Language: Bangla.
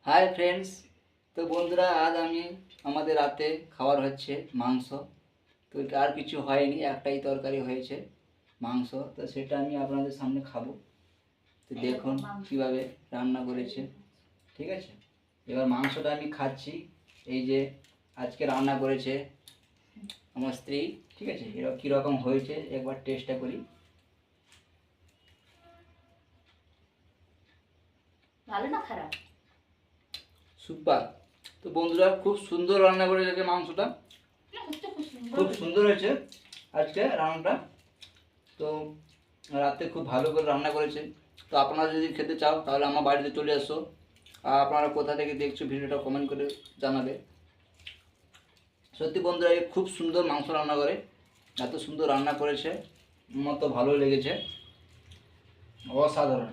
Hi friends. তো বন্ধুরা, আজ আমাদের রাতে খাবার হচ্ছে মাংস। তো আর কিছু হয়নি, একটাই তরকারি হয়েছে, মাংস। তো সেটা আমি আপনাদের সামনে খাবো। তো দেখুন কিভাবে রান্না করেছে। ঠিক আছে, এবার মাংসটা আমি খাচ্ছি। এই যে আজকে রান্না করেছে আমার স্ত্রী। ঠিক আছে, এবার কীরকম হয়েছে একবার টেস্টটা করি। ভালো না খারাপ? সুপার। তো বন্ধুরা, খুব সুন্দর রান্না করেছে মাংসটা, খুব সুন্দর হয়েছে আজকে রান্নাটা। তো রাতে খুব ভালো করে রান্না করেছে। তো আপনারা যদি খেতে চাও তাহলে আমার বাড়িতে চলে আসো। আর আপনারা কোথা থেকে দেখছো ভিডিওটা কমেন্ট করে জানাবে। সত্যি বন্ধুরা, এ খুব সুন্দর মাংস রান্না করে, এত সুন্দর রান্না করেছে, আমার তো ভালো লেগেছে, অসাধারণ।